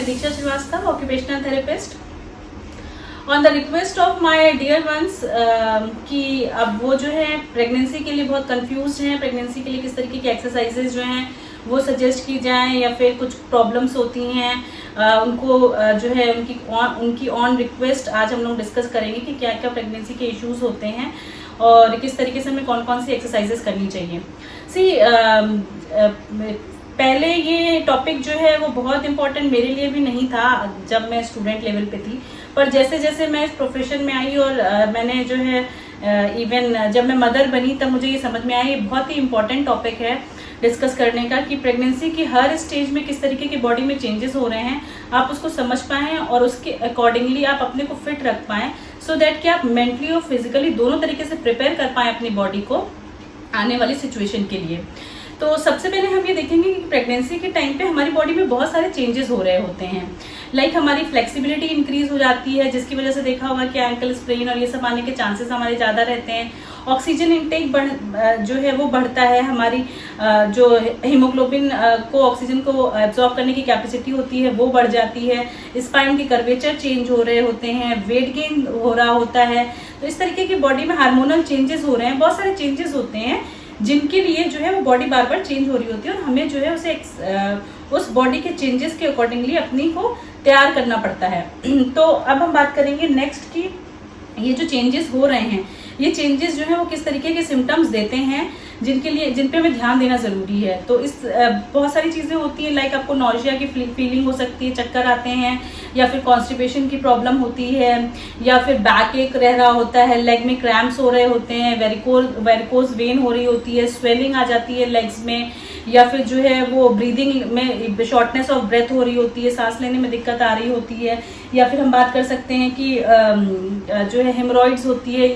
मैं Diksha Srivastava, occupational therapist. On the request of my dear ones कि अब वो जो है प्रेगनेंसी के लिए बहुत कंफ्यूज हैं, प्रेगनेंसी के लिए किस तरीके की एक्सरसाइजेज जो हैं वो सजेस्ट की जाएं, या फिर कुछ प्रॉब्लम्स होती हैं उनको जो है उनकी ऑन रिक्वेस्ट आज हम लोग डिस्कस करेंगे कि क्या क्या प्रेगनेंसी के इश्यूज होते हैं और किस तरीके से हमें कौन कौन सी एक्सरसाइजेस करनी चाहिए। पहले ये टॉपिक जो है वो बहुत इम्पोर्टेंट मेरे लिए भी नहीं था जब मैं स्टूडेंट लेवल पे थी, पर जैसे जैसे मैं इस प्रोफेशन में आई और मैंने जो है इवन जब मैं मदर बनी तब मुझे ये समझ में आया ये बहुत ही इम्पोर्टेंट टॉपिक है डिस्कस करने का कि प्रेगनेंसी की हर स्टेज में किस तरीके की बॉडी में चेंजेस हो रहे हैं, आप उसको समझ पाएं और उसके अकॉर्डिंगली आप अपने को फिट रख पाएं, सो दैट कि आप मेंटली और फिजिकली दोनों तरीके से प्रिपेयर कर पाएं अपनी बॉडी को आने वाली सिचुएशन के लिए। तो सबसे पहले हम ये देखेंगे कि प्रेगनेंसी के टाइम पे हमारी बॉडी में बहुत सारे चेंजेस हो रहे होते हैं। लाइक हमारी फ्लेक्सिबिलिटी इंक्रीज हो जाती है, जिसकी वजह से देखा होगा कि एंकल स्प्रेन और ये सब आने के चांसेस हमारे ज़्यादा रहते हैं। ऑक्सीजन इनटेक जो है वो बढ़ता है, हमारी जो हीमोग्लोबिन को ऑक्सीजन को एब्जॉर्ब करने की कैपेसिटी होती है वो बढ़ जाती है। स्पाइन के कर्वेचर चेंज हो रहे होते हैं, वेट गेन हो रहा होता है। तो इस तरीके की बॉडी में हार्मोनल चेंजेस हो रहे हैं, बहुत सारे चेंजेस होते हैं जिनके लिए जो है वो बॉडी बार बार चेंज हो रही होती है और हमें जो है उसे उस बॉडी के चेंजेस के अकॉर्डिंगली अपनी को तैयार करना पड़ता है। तो अब हम बात करेंगे नेक्स्ट की ये जो चेंजेस हो रहे हैं, ये चेंजेस जो है वो किस तरीके के सिम्टम्स देते हैं जिन पे हमें ध्यान देना जरूरी है। तो इस बहुत सारी चीजें होती है, लाइक आपको नॉजिया की फीलिंग हो सकती है, चक्कर आते हैं, या फिर कॉन्स्टिपेशन की प्रॉब्लम होती है, या फिर बैक एक रह रहा होता है, लेग में क्रैम्प्स हो रहे होते हैं, वेरिकोज वेन हो रही होती है, स्वेलिंग आ जाती है लेग्स में, या फिर जो है वो ब्रीदिंग में शॉर्टनेस ऑफ ब्रेथ हो रही होती है, सांस लेने में दिक्कत आ रही होती है, या फिर हम बात कर सकते हैं कि जो है हेमरॉइड्स होती है,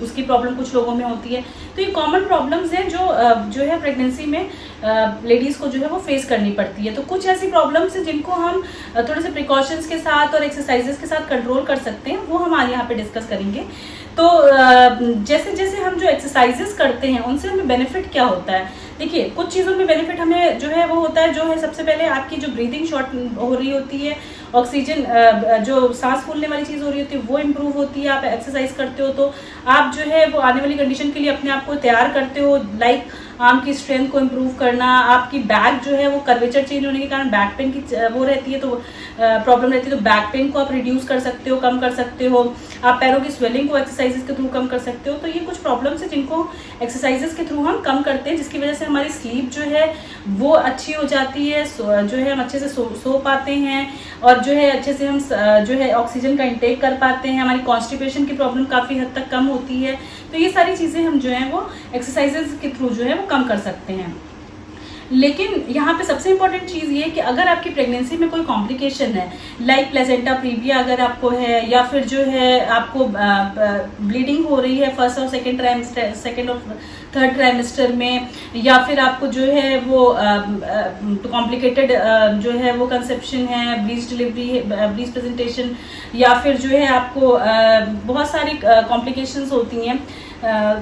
उसकी प्रॉब्लम कुछ लोगों में होती है। तो ये कॉमन प्रॉब्लम्स हैं जो है प्रेगनेंसी में लेडीज को जो है वो फेस करनी पड़ती है। तो कुछ ऐसी प्रॉब्लम्स हैं जिनको हम थोड़े से प्रिकॉशंस के साथ और एक्सरसाइजेस के साथ कंट्रोल कर सकते हैं, वो हम आज यहाँ पे डिस्कस करेंगे। तो जैसे जैसे हम जो एक्सरसाइजेस करते हैं उनसे हमें बेनिफिट क्या होता है, देखिए कुछ चीज़ों में बेनिफिट हमें जो है वो होता है, जो है सबसे पहले आपकी जो ब्रीदिंग शॉर्ट हो रही होती है, ऑक्सीजन जो सांस फूलने वाली चीज़ हो रही होती है वो इम्प्रूव होती है। आप एक्सरसाइज करते हो तो आप जो है वो आने वाली कंडीशन के लिए अपने आप को तैयार करते हो, लाइक आर्म की स्ट्रेंथ को इम्प्रूव करना, आपकी बैक जो है वो कर्वेचर चेंज होने के कारण बैक पेन की वो रहती है, तो प्रॉब्लम रहती है, तो बैक पेन को आप रिड्यूस कर सकते हो, कम कर सकते हो। आप पैरों की स्वेलिंग को एक्सरसाइजेस के थ्रू कम कर सकते हो। तो ये कुछ प्रॉब्लम्स है जिनको एक्सरसाइजेस के थ्रू हम कम करते हैं, जिसकी वजह से हमारी स्लीप जो है वो अच्छी हो जाती है, जो है हम अच्छे से सो पाते हैं, और जो है अच्छे से हम जो है ऑक्सीजन का इंटेक कर पाते हैं, हमारी कॉन्स्टिपेशन की प्रॉब्लम काफ़ी हद तक कम होती है। तो ये सारी चीज़ें हम जो है वो एक्सरसाइजेस के थ्रू जो है वो कम कर सकते हैं। लेकिन यहाँ पे सबसे इम्पोर्टेंट चीज़ ये कि अगर आपकी प्रेगनेंसी में कोई कॉम्प्लिकेशन है, लाइक प्लेसेंटा प्रीविया अगर आपको है, या फिर जो है आपको ब्लीडिंग हो रही है फर्स्ट और सेकेंड और थर्ड ट्राइमेस्टर में, या फिर आपको जो है वो कॉम्प्लिकेटेड जो है वो कंसेप्शन है, ब्रीच डिलीवरी, ब्रीच प्रेजेंटेशन, या फिर जो है आपको बहुत सारी कॉम्प्लिकेशंस होती हैं,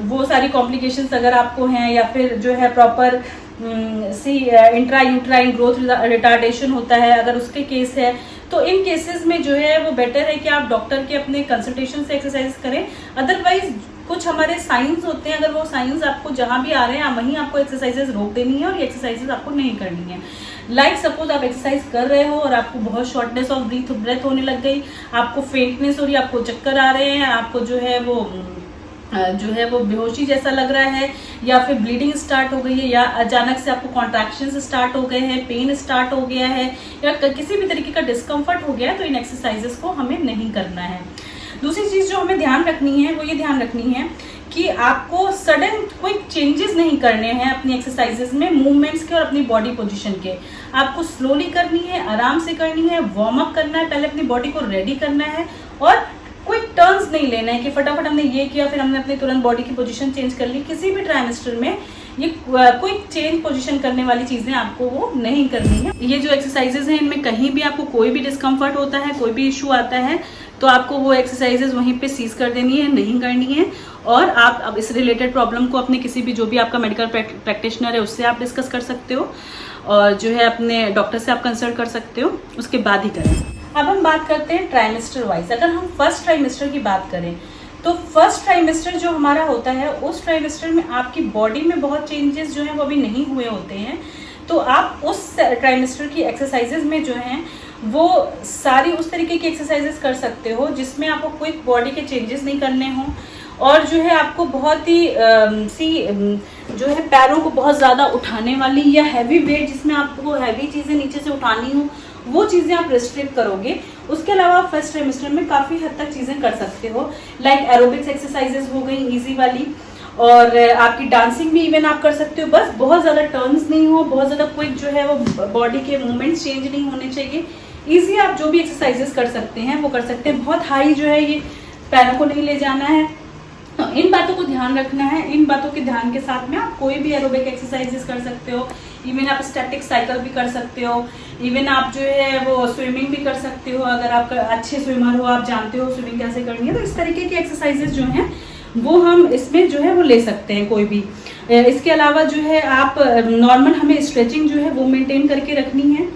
वो सारी कॉम्प्लिकेशंस अगर आपको हैं, या फिर जो है proper intra uterine growth retardation होता है अगर उसके केस है, तो इन केसेस में जो है वो बेटर है कि आप डॉक्टर के अपने कंसल्टेशन से एक्सरसाइज करें। अदरवाइज कुछ हमारे साइंस होते हैं, अगर वो साइंस आपको जहाँ भी आ रहे हैं वहीं आपको एक्सरसाइजेस रोक देनी है और ये एक्सरसाइजेस आपको नहीं करनी है। लाइक सपोज आप एक्सरसाइज कर रहे हो और आपको बहुत शॉर्टनेस ऑफ ब्रेथ होने लग गई, आपको फेंटनेस हो रही है, आपको चक्कर आ रहे हैं, आपको जो है वो बेहोशी जैसा लग रहा है, या फिर ब्लीडिंग स्टार्ट हो गई है, या अचानक से आपको कॉन्ट्रैक्शंस स्टार्ट हो गए हैं, पेन स्टार्ट हो गया है, या किसी भी तरीके का डिस्कम्फर्ट हो गया है, तो इन एक्सरसाइजेस को हमें नहीं करना है। दूसरी चीज़ जो हमें ध्यान रखनी है वो ये ध्यान रखनी है कि आपको सडन क्विक चेंजेस नहीं करने हैं अपनी एक्सरसाइजेस में, मूवमेंट्स के और अपनी बॉडी पोजीशन के। आपको स्लोली करनी है, आराम से करनी है, वार्म अप करना है, पहले अपनी बॉडी को रेडी करना है, और क्विक टर्न्स नहीं लेना है कि फटाफट हमने ये किया फिर हमने अपनी तुरंत बॉडी की पोजीशन चेंज कर ली। किसी भी ट्राइमेस्टर में ये क्विक चेंज पोजीशन करने वाली चीज़ें आपको वो नहीं करनी है। ये जो एक्सरसाइजेज हैं इनमें कहीं भी आपको कोई भी डिस्कम्फर्ट होता है, कोई भी इशू आता है, तो आपको वो एक्सरसाइजेज वहीं पे सीज कर देनी है, नहीं करनी है। और आप अब इस रिलेटेड प्रॉब्लम को अपने किसी भी जो भी आपका मेडिकल प्रैक्टिशनर है उससे आप डिस्कस कर सकते हो, और जो है अपने डॉक्टर से आप कंसल्ट कर सकते हो, उसके बाद ही करें। अब हम बात करते हैं ट्राइमेस्टर वाइज। अगर हम फर्स्ट ट्राइमेस्टर की बात करें तो फर्स्ट ट्राइमेस्टर जो हमारा होता है, उस ट्राइमेस्टर में आपकी बॉडी में बहुत चेंजेस जो हैं वो अभी नहीं हुए होते हैं। तो आप उस ट्राइमेस्टर की एक्सरसाइजेज में जो हैं वो सारी उस तरीके की एक्सरसाइजेज कर सकते हो जिसमें आपको क्विक बॉडी के चेंजेस नहीं करने हों, और जो है आपको बहुत ही जो है पैरों को बहुत ज़्यादा उठाने वाली या हैवी वेट, जिसमें आपको हैवी चीज़ें नीचे से उठानी हो, वो चीज़ें आप रिस्ट्रिक्ट करोगे। उसके अलावा फर्स्ट ट्राइमेस्टर में काफ़ी हद तक चीज़ें कर सकते हो, लाइक एरोबिक्स एक्सरसाइजेज हो गई ईजी वाली, और आपकी डांसिंग भी इवन आप कर सकते हो। बस बहुत ज़्यादा टर्न्स नहीं हो, बहुत ज़्यादा क्विक जो है वो बॉडी के मूवमेंट्स चेंज नहीं होने चाहिए। ईजी आप जो भी एक्सरसाइजेस कर सकते हैं वो कर सकते हैं। बहुत हाई जो है ये पैरों को नहीं ले जाना है, तो इन बातों को ध्यान रखना है। इन बातों के ध्यान के साथ में आप कोई भी एरोबिक एक्सरसाइजेस कर सकते हो। इवन आप स्टैटिक साइकिल भी कर सकते हो, इवन आप जो है वो स्विमिंग भी कर सकते हो। अगर आप अच्छे स्विमर हो, आप जानते हो स्विमिंग कैसे करनी है, तो इस तरीके की एक्सरसाइजेस जो हैं वो हम इसमें जो है वो ले सकते हैं कोई भी। इसके अलावा जो है आप नॉर्मल हमें स्ट्रेचिंग जो है वो मेंटेन करके रखनी है।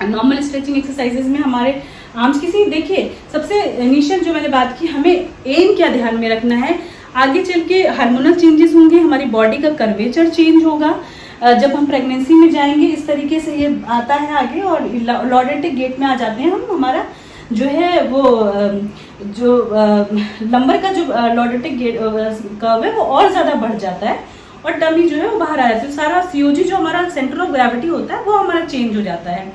नॉर्मल स्ट्रेचिंग एक्सरसाइजेज में हमारे आर्म्स की देखिए, सबसे इनिशियल जो मैंने बात की, हमें एम क्या ध्यान में रखना है। आगे चल के हार्मोनल चेंजेस होंगे, हमारी बॉडी का कर्वेचर चेंज होगा जब हम प्रेगनेंसी में जाएंगे। इस तरीके से ये आता है आगे, और लॉर्डेंटिक गेट में आ जाते हैं हम। हमारा जो है वो जो लंबर का जो लॉर्डेंटिक गेट कर्व है वो और ज़्यादा बढ़ जाता है, और टमी जो है वो बाहर आ जाती है। सारा सीओजी जो हमारा सेंटर ऑफ ग्रेविटी होता है वो हमारा चेंज हो जाता है।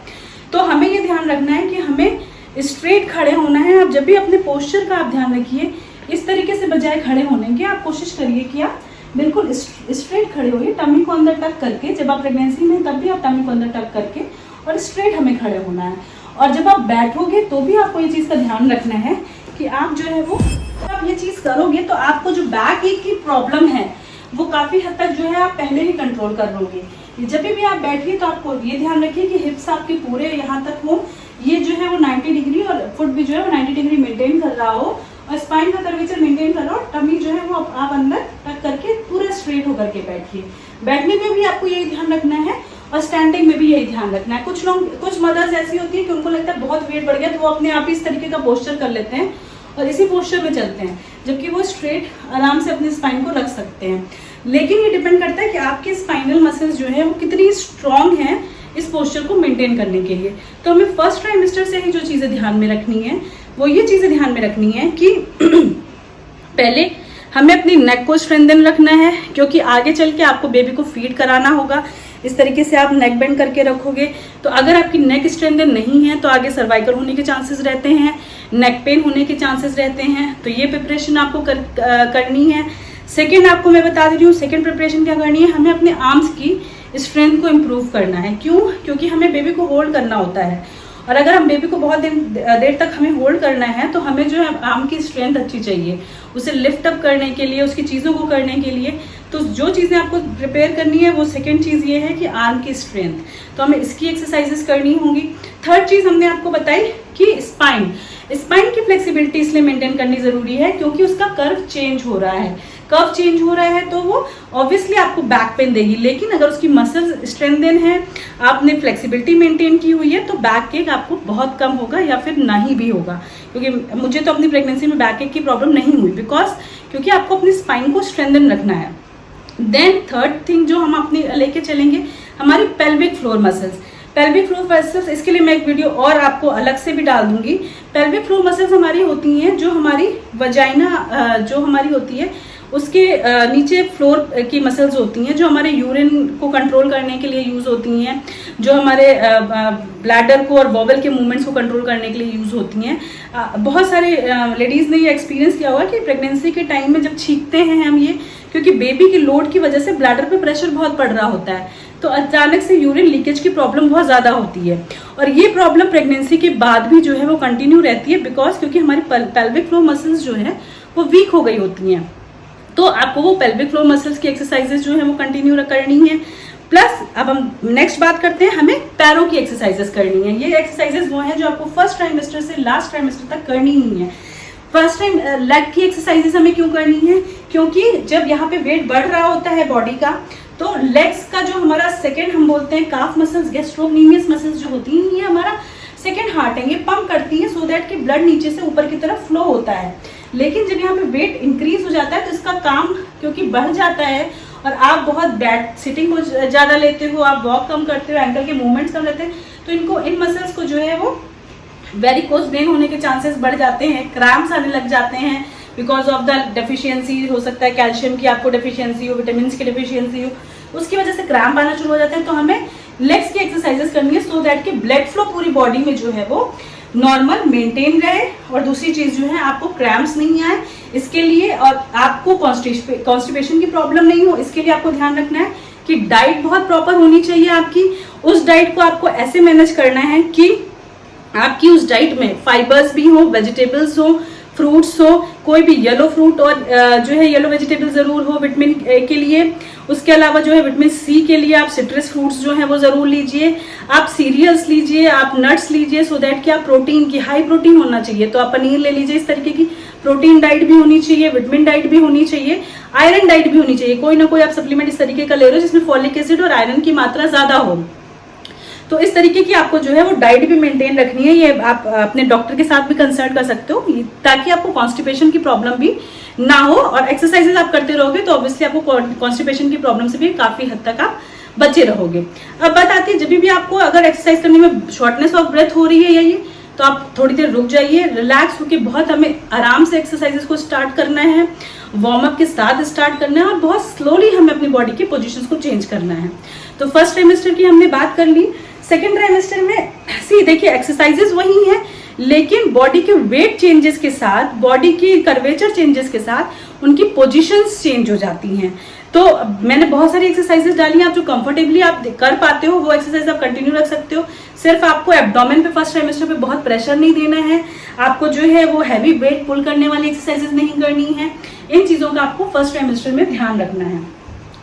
तो हमें ये ध्यान रखना है कि हमें स्ट्रेट खड़े होना है। आप जब भी अपने पोस्चर का आप ध्यान रखिए, इस तरीके से बजाय खड़े होने के आप कोशिश करिए कि आप बिल्कुल स्ट्रेट खड़े होइए, टमी को अंदर टक करके। जब आप प्रेगनेंसी में तब भी आप टमी को अंदर टक करके और स्ट्रेट हमें खड़े होना है। और जब आप बैठोगे तो भी आपको ये चीज़ का ध्यान रखना है कि आप जो है वो आप ये चीज़ करोगे तो आपको जो बैक एक की प्रॉब्लम है वो काफ़ी हद तक जो है आप पहले ही कंट्रोल कर लोगे। जब भी आप बैठिए तो आपको ये ध्यान रखिए कि हिप्स आपके पूरे यहाँ तक हो, ये जो है वो 90 डिग्री, और फुट भी जो है वो 90 डिग्री मेंटेन कर रहा हो, और स्पाइन का कर्वेचर मेंटेन कर रहा हो। टमी जो है वो आप अंदर टक करके पूरा स्ट्रेट होकर के बैठिए। बैठने में भी आपको यही ध्यान रखना है, और स्टैंडिंग में भी यही ध्यान रखना है। कुछ मदर्स ऐसी होती है कि उनको लगता है बहुत वेट बढ़ गया तो वो अपने आप ही इस तरीके का पोस्चर कर लेते हैं और इसी पोस्चर में चलते हैं, जबकि वो स्ट्रेट आराम से अपनी स्पाइन को रख सकते हैं। लेकिन ये डिपेंड करता है कि आपके स्पाइनल मसल्स जो है वो कितनी स्ट्रांग हैं इस पोस्चर को मेंटेन करने के लिए। तो हमें फर्स्ट ट्राइमेस्टर से ही जो चीज़ें ध्यान में रखनी है वो ये चीज़ें ध्यान में रखनी है कि पहले हमें अपनी नेक को स्ट्रेंथन रखना है, क्योंकि आगे चल के आपको बेबी को फीड कराना होगा। इस तरीके से आप नेक बेंड करके रखोगे तो अगर आपकी नेक स्ट्रेंथन नहीं है तो आगे सर्वाइकल होने के चांसेस रहते हैं, नेक पेन होने के चांसेस रहते हैं। तो ये प्रिपरेशन आपको करनी है। सेकेंड आपको मैं बता दे रही हूँ, सेकेंड प्रिपरेशन क्या करनी है, हमें अपने आर्म्स की स्ट्रेंथ को इम्प्रूव करना है। क्यों? क्योंकि हमें बेबी को होल्ड करना होता है, और अगर हम बेबी को बहुत देर तक हमें होल्ड करना है तो हमें जो है आर्म की स्ट्रेंथ अच्छी चाहिए उसे लिफ्ट अप करने के लिए, उसकी चीज़ों को करने के लिए। तो जो चीज़ें आपको प्रिपेयर करनी है वो सेकेंड चीज़ ये है कि आर्म की स्ट्रेंथ, तो हमें इसकी एक्सरसाइजेस करनी होंगी। थर्ड चीज़ हमने आपको बताई कि स्पाइन की फ्लेक्सिबिलिटी इसलिए मेंटेन करनी ज़रूरी है क्योंकि उसका कर्व चेंज हो रहा है। कर्व चेंज हो रहा है तो वो ऑब्वियसली आपको बैक पेन देगी, लेकिन अगर उसकी मसल्स स्ट्रेंथन है, आपने फ्लेक्सिबिलिटी मेंटेन की हुई है, तो बैक एक आपको बहुत कम होगा या फिर नहीं भी होगा। क्योंकि मुझे तो अपनी प्रेगनेंसी में बैक एक की प्रॉब्लम नहीं हुई, क्योंकि आपको अपनी स्पाइन को स्ट्रेंथन रखना है। देन थर्ड थिंग जो हम अपनी लेके चलेंगे, हमारी pelvic floor muscles. Pelvic floor muscles, इसके लिए मैं एक वीडियो और आपको अलग से भी डाल दूंगी। पेल्विक फ्लोर मसल्स हमारी होती हैं जो हमारी वजाइना जो हमारी होती है उसके नीचे फ्लोर की मसल्स होती हैं जो हमारे यूरिन को कंट्रोल करने के लिए यूज़ होती हैं, जो हमारे ब्लैडर को और वॉवल के मूवमेंट्स को कंट्रोल करने के लिए यूज़ होती हैं। बहुत सारे लेडीज़ ने ये एक्सपीरियंस किया होगा कि प्रेगनेंसी के टाइम में जब छींकते हैं हम ये, क्योंकि बेबी की लोड की वजह से ब्लैडर पे प्रेशर बहुत पड़ रहा होता है, तो अचानक से यूरिन लीकेज की प्रॉब्लम बहुत ज़्यादा होती है। और ये प्रॉब्लम प्रेगनेंसी के बाद भी जो है वो कंटिन्यू रहती है, बिकॉज क्योंकि हमारी पेल्विक फ्लोर मसल्स जो है वो वीक हो गई होती हैं। तो आपको वो पेल्विक फ्लोर मसल्स की एक्सरसाइजेज जो है वो कंटिन्यू करनी है। प्लस अब हम नेक्स्ट बात करते हैं, हमें पैरों की एक्सरसाइजेस करनी है। ये एक्सरसाइजेस वो हैं जो आपको फर्स्ट ट्राइमेस्टर से लास्ट ट्राइमेस्टर तक करनी ही है। फर्स्ट टाइम लेग की एक्सरसाइजेस हमें क्यों करनी है, क्योंकि जब यहाँ पे वेट बढ़ रहा होता है बॉडी का, तो लेग्स का जो हमारा सेकंड हम बोलते हैं काफ मसल्स, गैस्ट्रोक्नीमियस मसल्स जो होती हैं, ये हमारा सेकंड हार्ट है, ये पंप करती है सो दैट कि ब्लड नीचे से ऊपर की तरफ फ्लो होता है। लेकिन जब यहाँ पे वेट इंक्रीज हो जाता है तो इसका काम क्योंकि बढ़ जाता है और आप बहुत बैड सिटिंग को ज़्यादा लेते हो, आप वॉक कम करते हो, एंकल के मूवमेंट्स कम लेते हैं, तो इनको इन मसल्स को जो है वो वेरिकोज वेन होने के चांसेस बढ़ जाते हैं, क्रैम्प्स आने लग जाते हैं बिकॉज ऑफ द डेफिशिएंसी। हो सकता है कैल्शियम की आपको डेफिशिएंसी हो, विटामिन की डेफिशिएंसी हो, उसकी वजह से क्रैम्प आना शुरू हो जाते हैं। तो हमें लेग्स की एक्सरसाइजेस करनी है सो दैट कि ब्लड फ्लो पूरी बॉडी में जो है वो नॉर्मल मेंटेन रहे, और दूसरी चीज जो है आपको क्रैम्प्स नहीं आए इसके लिए, और आपको कॉन्स्टिपेशन की प्रॉब्लम नहीं हो, इसके लिए आपको ध्यान रखना है कि डाइट बहुत प्रॉपर होनी चाहिए आपकी। उस डाइट को आपको ऐसे मैनेज करना है कि आपकी उस डाइट में फाइबर्स भी हो, वेजिटेबल्स हो, फ्रूट्स हो, कोई भी येलो फ्रूट और जो है येलो वेजिटेबल जरूर हो विटामिन ए के लिए। उसके अलावा जो है विटामिन सी के लिए आप सिट्रस फ्रूट्स जो है वो जरूर लीजिए, आप सीरियल्स लीजिए, आप नट्स लीजिए, सो दैट कि आप प्रोटीन की हाई प्रोटीन होना चाहिए तो आप पनीर ले लीजिए। इस तरीके की प्रोटीन डाइट भी होनी चाहिए, विटामिन डाइट भी होनी चाहिए, आयरन डाइट भी होनी चाहिए। कोई ना कोई आप सप्लीमेंट इस तरीके का ले रहे हो जिसमें फॉलिक एसिड और आयरन की मात्रा ज्यादा हो, तो इस तरीके की आपको जो है वो डाइट भी मेंटेन रखनी है। ये आप अपने डॉक्टर के साथ भी कंसल्ट कर सकते हो ताकि आपको कॉन्स्टिपेशन की प्रॉब्लम भी ना हो, और एक्सरसाइजेस आप करते रहोगे तो ऑब्वियसली आपको कॉन्स्टिपेशन की प्रॉब्लम से भी काफी हद तक आप बचे रहोगे। अब बात आती है, जब भी आपको अगर एक्सरसाइज करने में शॉर्टनेस ऑफ ब्रेथ हो रही है या ये, तो आप थोड़ी देर रुक जाइए, रिलैक्स होकर बहुत हमें आराम से एक्सरसाइजेस को स्टार्ट करना है, वार्म अप के साथ स्टार्ट करना है, और बहुत स्लोली हमें अपनी बॉडी के पोजीशंस को चेंज करना है। तो फर्स्ट ट्राइमेस्टर की हमने बात कर ली। सेकेंड ट्राइमेस्टर में सी देखिए एक्सरसाइजेस वही है, लेकिन बॉडी के वेट चेंजेस के साथ, बॉडी की कर्वेचर चेंजेस के साथ उनकी पोजीशंस चेंज हो जाती हैं। तो मैंने बहुत सारी एक्सरसाइजेस डाली हैं, आप जो कंफर्टेबली आप कर पाते हो वो एक्सरसाइज आप कंटिन्यू रख सकते हो। सिर्फ आपको एब्डोमेन पे फर्स्ट ट्राइमेस्टर पे बहुत प्रेशर नहीं देना है, आपको जो है वो हैवी वेट पुल करने वाली एक्सरसाइजेस नहीं करनी है। इन चीजों का आपको फर्स्ट ट्राइमेस्टर में ध्यान रखना है,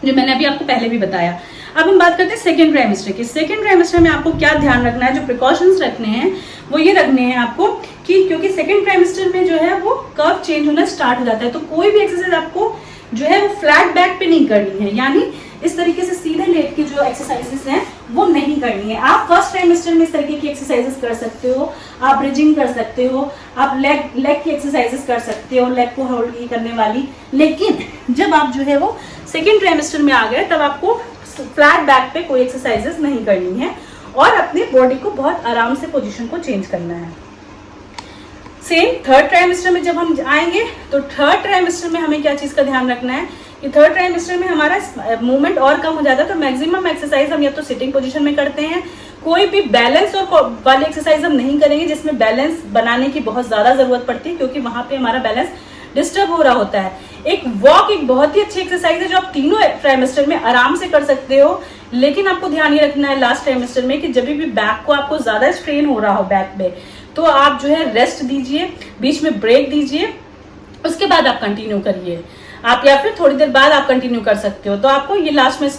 जो मैंने अभी आपको पहले भी बताया। अब हम बात करते हैं सेकेंड ट्राइमेस्टर की। सेकेंड ट्राइमेस्टर में आपको क्या ध्यान रखना है, जो प्रिकॉशंस रखने हैं वो ये रखने हैं आपको कि क्योंकि सेकेंड ट्राइमेस्टर में जो है वो कर्व चेंज होना स्टार्ट हो जाता है, तो कोई भी एक्सरसाइज आपको जो है वो फ्लैट बैक पे नहीं करनी है, यानी इस तरीके से सीधे लेट की जो एक्सरसाइजेस हैं वो नहीं करनी है। आप फर्स्ट ट्राइमेस्टर में इस तरीके की एक्सरसाइजेस कर सकते हो, आप ब्रिजिंग कर सकते हो, आप लेग की एक्सरसाइजेस कर सकते हो, लेग को होल्ड करने वाली। लेकिन जब आप जो है वो सेकेंड ट्राइमेस्टर में आ गए तब आपको फ्लैट बैक पे कोई एक्सरसाइजेस नहीं करनी है, और अपनी बॉडी को बहुत आराम से पोजीशन को चेंज करना है। सेम थर्ड ट्राइमेस्टर में जब हम आएंगे तो थर्ड ट्राइमेस्टर में हमें क्या चीज का ध्यान रखना है कि थर्ड ट्राइमेस्टर में हमारा मूवमेंट और कम हो जाता है, तो मैक्सिमम एक्सरसाइज हम या तो सिटिंग पोजीशन में करते हैं, कोई भी बैलेंस और वाली एक्सरसाइज हम नहीं करेंगे जिसमें बैलेंस बनाने की बहुत ज्यादा जरूरत पड़ती है, क्योंकि वहां पे हमारा बैलेंस डिस्टर्ब हो रहा होता है। एक वॉक एक बहुत ही अच्छी एक्सरसाइज है जो आप तीनों ट्राइमेस्टर में आराम से कर सकते हो, लेकिन आपको ध्यान ये रखना है लास्ट ट्राइमेस्टर में कि जब भी बैक को आपको ज्यादा स्ट्रेन हो रहा हो बैक में, तो आप जो है रेस्ट दीजिए, बीच में ब्रेक दीजिए, उसके बाद आप कंटिन्यू करिए, आप या फिर थोड़ी देर बाद आप कंटिन्यू कर सकते हो। तो आपको ये लास्ट में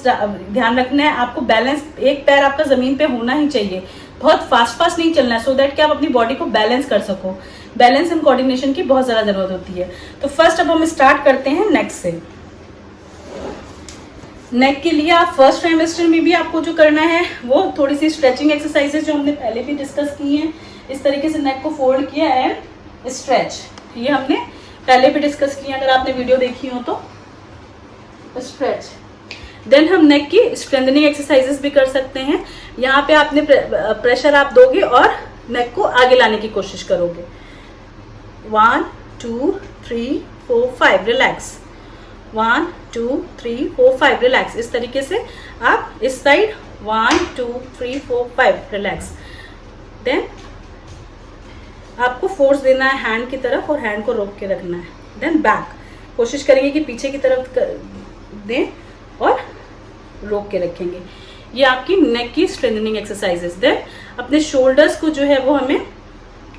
ध्यान रखना है, आपको बैलेंस, एक पैर आपका जमीन पे होना ही चाहिए, बहुत फास्ट नहीं चलना है, सो दैट कि आप अपनी बॉडी को बैलेंस कर सको। बैलेंस एंड कोऑर्डिनेशन की बहुत ज्यादा जरूरत होती है। तो फर्स्ट अब हम स्टार्ट करते हैं नेक से। नेक के लिए आप फर्स्ट ट्राइमेस्टर में भी आपको जो करना है वो थोड़ी सी स्ट्रेचिंग एक्सरसाइजेस जो हमने पहले भी डिस्कस की हैं, इस तरीके से नेक को फोल्ड किया एंड स्ट्रेच, ये हमने पहले भी डिस्कस किया, अगर आपने वीडियो देखी हो तो। स्ट्रेच, देन हम नेक की स्ट्रेंथनिंग एक्सरसाइजेस भी कर सकते हैं। यहाँ पे आपने प्रेशर आप दोगे और नेक को आगे लाने की कोशिश करोगे। 1 2 3 4 5 रिलैक्स, 1 2 3 4 5 रिलैक्स। इस तरीके से आप इस साइड 1 2 3 4 5 रिलैक्स। देन आपको फोर्स देना है हैंड की तरफ और हैंड को रोक के रखना है। देन बैक, कोशिश करेंगे कि पीछे की तरफ दें और रोक के रखेंगे। ये आपकी नेक की स्ट्रेंथनिंग एक्सरसाइजेस। देन अपने शोल्डर्स को जो है वो हमें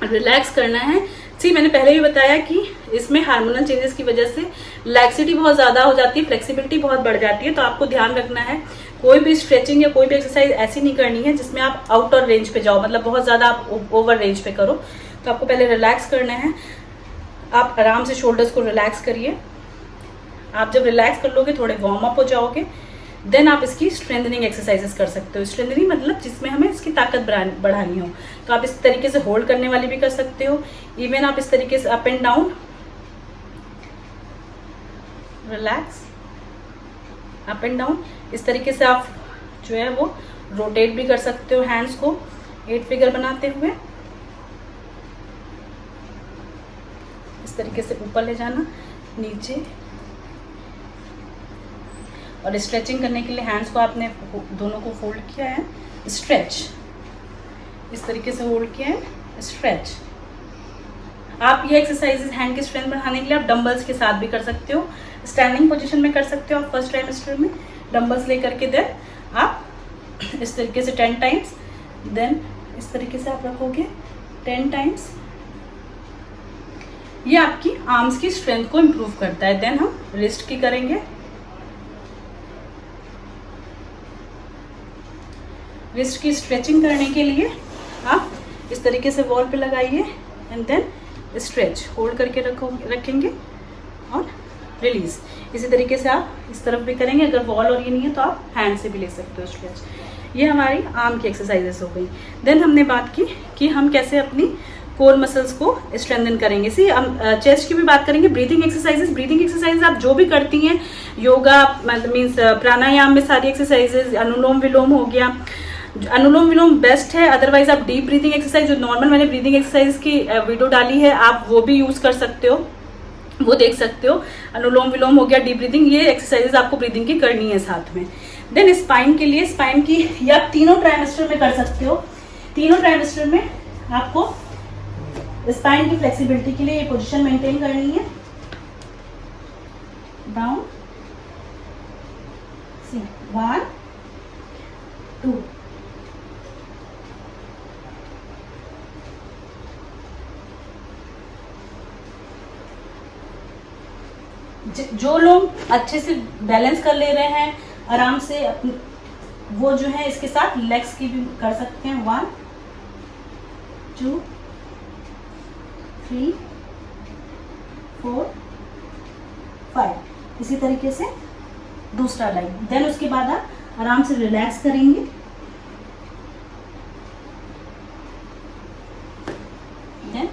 रिलैक्स करना है। सी मैंने पहले भी बताया कि इसमें हार्मोनल चेंजेस की वजह से लैक्सिटी बहुत ज़्यादा हो जाती है, फ्लेक्सिबिलिटी बहुत बढ़ जाती है, तो आपको ध्यान रखना है कोई भी स्ट्रेचिंग या कोई भी एक्सरसाइज ऐसी नहीं करनी है जिसमें आप आउटर रेंज पे जाओ, मतलब बहुत ज़्यादा आप ओवर रेंज पे करो। तो आपको पहले रिलैक्स करना है। आप आराम से शोल्डर्स को रिलैक्स करिए। आप जब रिलैक्स कर लोगे, थोड़े वार्म अप हो जाओगे, देन आप इसकी स्ट्रेंथनिंग एक्सरसाइजेस कर सकते हो। स्ट्रेंथनिंग मतलब जिसमें हमें इसकी ताकत बढ़ानी हो, तो आप इस तरीके से होल्ड करने वाली भी कर सकते हो। इवन आप इस तरीके से up and down, relax, up and down, इस तरीके से आप जो है वो रोटेट भी कर सकते हो हैंड्स को 8 फिगर बनाते हुए। इस तरीके से ऊपर ले जाना, नीचे, और स्ट्रेचिंग करने के लिए हैंड्स को आपने दोनों को फोल्ड किया है, स्ट्रेच, इस तरीके से होल्ड किया है, स्ट्रेच। आप ये एक्सरसाइजेस हैंड की स्ट्रेंथ बढ़ाने के लिए आप डंबल्स के साथ भी कर सकते हो। स्टैंडिंग पोजीशन में कर सकते हो आप फर्स्ट ट्राइमेस्टर में, डंबल्स लेकर के देन आप इस तरीके से 10 टाइम्स, देन इस तरीके से आप रखोगे 10 टाइम्स। ये आपकी आर्म्स की स्ट्रेंथ को इम्प्रूव करता है। देन हम रिस्ट की करेंगे। रिस्ट की स्ट्रेचिंग करने के लिए आप इस तरीके से वॉल पे लगाइए एंड देन स्ट्रेच, होल्ड करके रखेंगे और रिलीज। इसी तरीके से आप इस तरफ भी करेंगे। अगर वॉल और ये नहीं है तो आप हैंड से भी ले सकते हो स्ट्रेच। ये हमारी आर्म की एक्सरसाइजेस हो गई। देन हमने बात की कि हम कैसे अपनी कोर मसल्स को स्ट्रेंथन करेंगे। सी हम चेस्ट की भी बात करेंगे। ब्रीदिंग एक्सरसाइजेस, ब्रीदिंग एक्सरसाइजेस आप जो भी करती हैं, योगा मीन्स प्राणायाम में सारी एक्सरसाइजेस, अनुलोम विलोम हो गया, अनुलोम विलोम बेस्ट है। अदरवाइज आप डीप ब्रीदिंग एक्सरसाइज, जो नॉर्मल मैंने ब्रीदिंग एक्सरसाइज की वीडियो डाली है, आप वो भी यूज कर सकते हो, वो देख सकते हो। अनुलोम विलोम हो गया, डीप ब्रीदिंग, ये एक्सरसाइजेस आपको ब्रीदिंग की करनी है साथ में। देन स्पाइन के लिए, स्पाइन की ये आप तीनों ट्राइमेस्टर में कर सकते हो। तीनों ट्राइमेस्टर में आपको स्पाइन की फ्लेक्सिबिलिटी के लिए ये पोजीशन मेंटेन करनी है। डाउन, सी 1 2, जो लोग अच्छे से बैलेंस कर ले रहे हैं आराम से, वो जो है इसके साथ लेग्स की भी कर सकते हैं। 1 2 3 4 5, इसी तरीके से दूसरा लाइन। देन उसके बाद आप आराम से रिलैक्स करेंगे। देन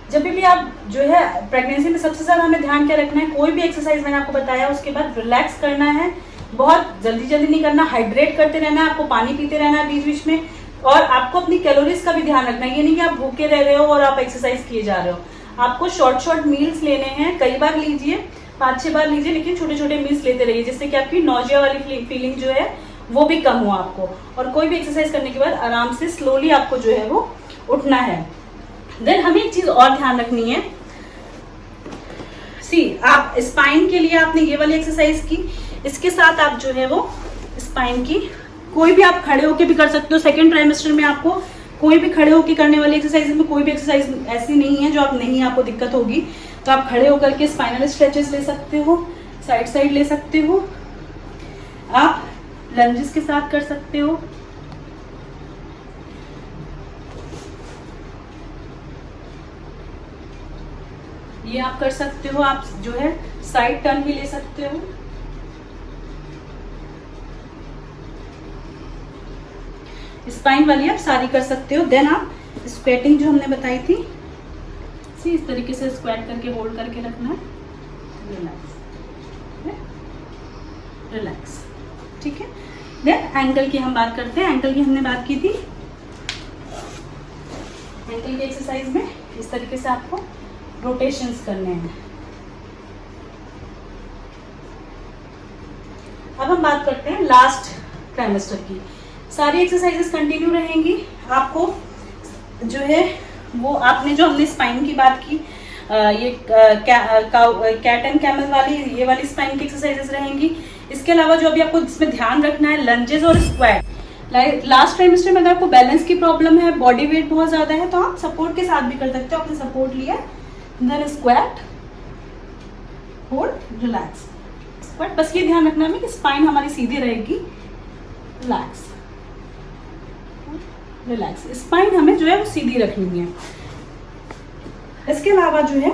जब भी आप जो है प्रेगनेंसी में सबसे ज्यादा हमें ध्यान क्या रखना है, कोई भी एक्सरसाइज मैंने आपको बताया उसके बाद रिलैक्स करना है, बहुत जल्दी जल्दी नहीं करना, हाइड्रेट करते रहना है, आपको पानी पीते रहना है बीच बीच में, और आपको अपनी कैलोरीज का भी ध्यान रखना है। ये नहीं कि आप भूखे रह रहे हो और आप एक्सरसाइज किए जा रहे हो। आपको शॉर्ट मील्स लेने हैं, कई बार लीजिए, 5-6 बार लीजिए, लेकिन छोटे छोटे मील्स लेते रहिए, जिससे कि आपकी नोजिया वाली फीलिंग जो है वो भी कम हो आपको। और कोई भी एक्सरसाइज करने के बाद आराम से स्लोली आपको जो है वो उठना है। देन हमें एक चीज और ध्यान रखनी है, आप स्पाइन के लिए आपने ये वाली एक्सरसाइज की, इसके साथ आप जो है वो स्पाइन की कोई भी आप खड़े होके भी कर सकते हो। सेकेंड ट्राइमेस्टर में आपको कोई भी खड़े होके करने वाली एक्सरसाइज में कोई भी एक्सरसाइज ऐसी नहीं है जो आप नहीं आपको दिक्कत होगी, तो आप खड़े होकर के स्पाइनल स्ट्रेचेस ले सकते हो, साइड ले सकते हो, आप लंजेस के साथ कर सकते हो। ये आप कर सकते हो। आप जो है साइड टर्न भी ले सकते हो। स्पाइन वाली आप सारी कर सकते हो। देन आप स्क्वेटिंग जो हमने बताई थी, इस तरीके से स्क्वेट करके होल्ड करके रखना है, रिलैक्स, ठीक है। देन एंकल की हम बात करते हैं। एंकल की हमने बात की थी। एंकल की एक्सरसाइज में इस तरीके से आपको रोटेशंस करने हैं। अब हम बात करते हैं लास्ट ट्राइमेस्टर की। सारी एक्सरसाइजेस कंटिन्यू रहेंगी। आपको जो है वो आपने जो हमने स्पाइन की बात की, ये कैट एंड कैमल वाली, ये वाली स्पाइन की एक्सरसाइजेस रहेंगी। इसके अलावा जो अभी आपको इसमें ध्यान रखना है, लंजेस और स्क्वाट। लास्ट ट्राइमेस्टर में अगर आपको बैलेंस की प्रॉब्लम है, बॉडी वेट बहुत ज्यादा है, तो आप सपोर्ट के साथ भी कर सकते हो। आपने सपोर्ट लिया, then squat, hold, relax, squat. बस ये ध्यान रखना है कि स्पाइन हमारी सीधी रहेगी, रिलैक्स, रिलैक्स। स्पाइन हमें जो है वो सीधी रखनी है। इसके अलावा जो है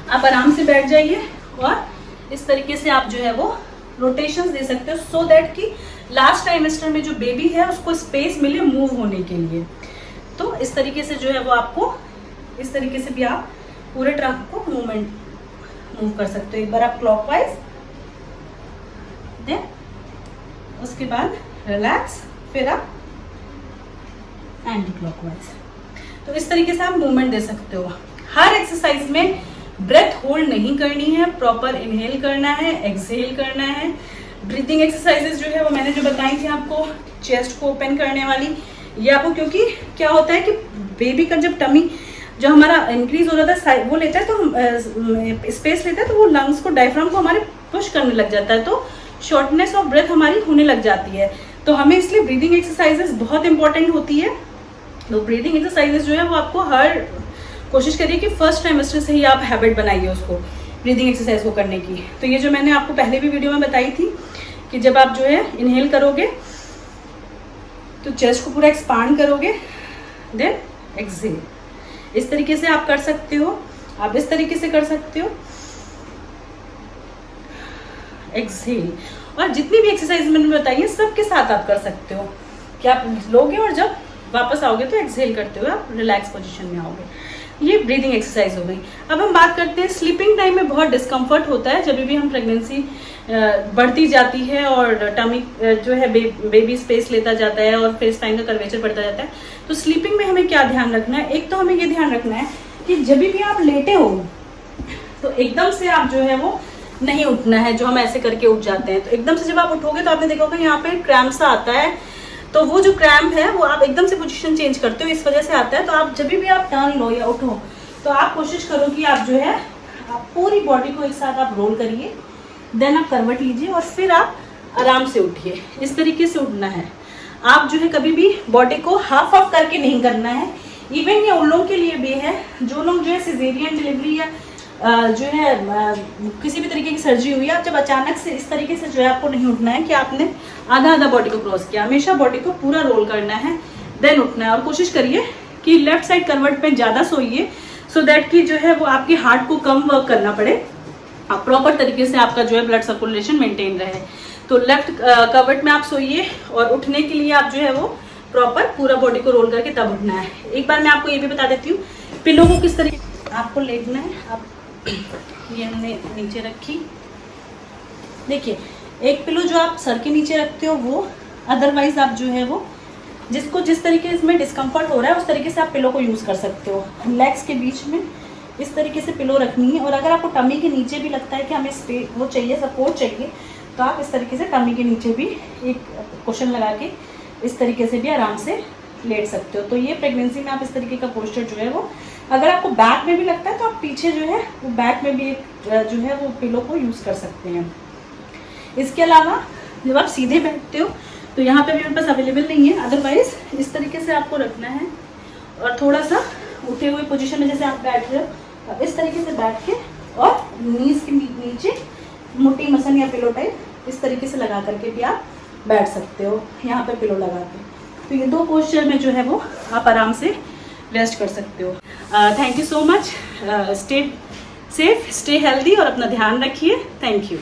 आप आराम से बैठ जाइए और इस तरीके से आप जो है वो रोटेशंस दे सकते हो, सो दैट कि लास्ट ट्राइमेस्टर में जो बेबी है उसको स्पेस मिले मूव होने के लिए। तो इस तरीके से जो है वो आपको इस तरीके से भी आप पूरे ट्रंक को मूव कर सकते हो। एक बार आप क्लॉकवाइज, देन उसके बाद रिलैक्स, फिर आप एंटी क्लॉकवाइज। तो इस तरीके से आप मूवमेंट दे सकते हो। हर एक्सरसाइज में ब्रेथ होल्ड नहीं करनी है, प्रॉपर इनहेल करना है, एक्सहेल करना है। ब्रीथिंग एक्सरसाइजेस जो है वो मैंने जो बताई थी आपको, चेस्ट को ओपन करने वाली, ये आपको, क्योंकि क्या होता है कि बेबी का जब टमी जो हमारा इंक्रीज हो जाता है वो लेता है तो स्पेस लेता है, तो वो लंग्स को, डायफ्राम को हमारे पुश करने लग जाता है, तो शॉर्टनेस ऑफ ब्रेथ हमारी होने लग जाती है। तो हमें इसलिए ब्रीदिंग एक्सरसाइजेस बहुत इंपॉर्टेंट होती है। तो ब्रीदिंग एक्सरसाइजेस जो है वो आपको हर कोशिश करिए कि फर्स्ट ट्राइमेस्टर से ही आप हैबिट बनाइए उसको, ब्रीदिंग एक्सरसाइज को करने की। तो ये जो मैंने आपको पहले भी वीडियो में बताई थी कि जब आप जो है इनहेल करोगे तो चेस्ट को पूरा एक्सपांड करोगे, देन एक्सहेल। इस तरीके से आप कर सकते हो, आप इस तरीके से कर सकते हो, एक्सहेल। और जितनी भी एक्सरसाइज मैंने बताई है सबके साथ आप कर सकते हो कि आप लोगे और जब वापस आओगे तो एक्सहेल करते हुए आप रिलैक्स पोजीशन में आओगे। ये ब्रीदिंग एक्सरसाइज हो गई। अब हम बात करते हैं, स्लीपिंग टाइम में बहुत डिस्कम्फर्ट होता है जब भी हम प्रेगनेंसी बढ़ती जाती है और टमी जो है बेबी स्पेस लेता जाता है और फेस टाइम का कर्वेचर बढ़ता जाता है। तो स्लीपिंग में हमें क्या ध्यान रखना है? एक तो हमें ये ध्यान रखना है कि जब भी आप लेटे हो तो एकदम से आप जो है वो नहीं उठना है, जो हम ऐसे करके उठ जाते हैं। तो एकदम से जब आप उठोगे तो आपने देखा होगा यहाँ पे क्रैम्प सा आता है, तो वो जो क्रैम्प है वो आप एकदम से पोजीशन चेंज करते हो, इस वजह से आता है। तो आप जब भी आप टर्न लो या उठो तो आप कोशिश करो कि आप जो है आप पूरी बॉडी को एक साथ आप रोल करिए, देन आप करवट लीजिए और फिर आप आराम से उठिए। इस तरीके से उठना है। आप जो है कभी भी बॉडी को हाफ ऑफ करके नहीं करना है। इवन ये उन लोगों के लिए भी है जो लोग जो है सिजेरियन डिलीवरी या जो है किसी भी तरीके की सर्जरी हुई है, आप जब अचानक से इस तरीके से जो है आपको नहीं उठना है कि आपने आधा आधा बॉडी को क्रॉस किया। हमेशा बॉडी को पूरा रोल करना है, देन उठना है। और कोशिश करिए कि लेफ्ट साइड करवट पे ज़्यादा सोइए, सो दैट कि जो है वो आपके हार्ट को कम वर्क करना पड़े, आप प्रॉपर तरीके से आपका जो है ब्लड सर्कुलेशन मेंटेन रहे। तो लेफ्ट करवट में आप सोइए और उठने के लिए आप जो है वो प्रॉपर पूरा बॉडी को रोल करके तब उठना है। एक बार मैं आपको ये भी बता देती हूँ, पिलो को किस तरीके आपको लेटना है। आप ये हमने नीचे रखी, देखिए एक पिलो जो आप सर के नीचे रखते हो वो, अदरवाइज आप जो है वो जिसको जिस तरीके इसमें डिस्कम्फर्ट हो रहा है उस तरीके से आप पिलो को यूज़ कर सकते हो। लेग्स के बीच में इस तरीके से पिलो रखनी है। और अगर आपको टमी के नीचे भी लगता है कि हमें स्पेस वो चाहिए, सपोर्ट चाहिए, तो आप इस तरीके से टमी के नीचे भी एक कुशन लगा के इस तरीके से भी आराम से लेट सकते हो। तो ये प्रेगनेंसी में आप इस तरीके का पोस्चर जो है वो, अगर आपको बैक में भी लगता है तो आप पीछे जो है वो बैक में भी एक जो है वो पिलो को यूज़ कर सकते हैं। इसके अलावा जब आप सीधे बैठते हो तो यहाँ पे भी मेरे पास अवेलेबल नहीं है, अदरवाइज इस तरीके से आपको रखना है और थोड़ा सा उठे हुए पोजीशन में जैसे आप बैठ रहे हो इस तरीके से बैठ के और नीज के नीचे मोटी मसन या पिलो टाइप इस तरीके से लगा करके भी आप बैठ सकते हो, यहाँ पे पिलो लगा के। तो ये दो पोस्चर में जो है वो आप आराम से रेस्ट कर सकते हो। Thank you so much. Stay safe, stay healthy और अपना ध्यान रखिए। Thank you.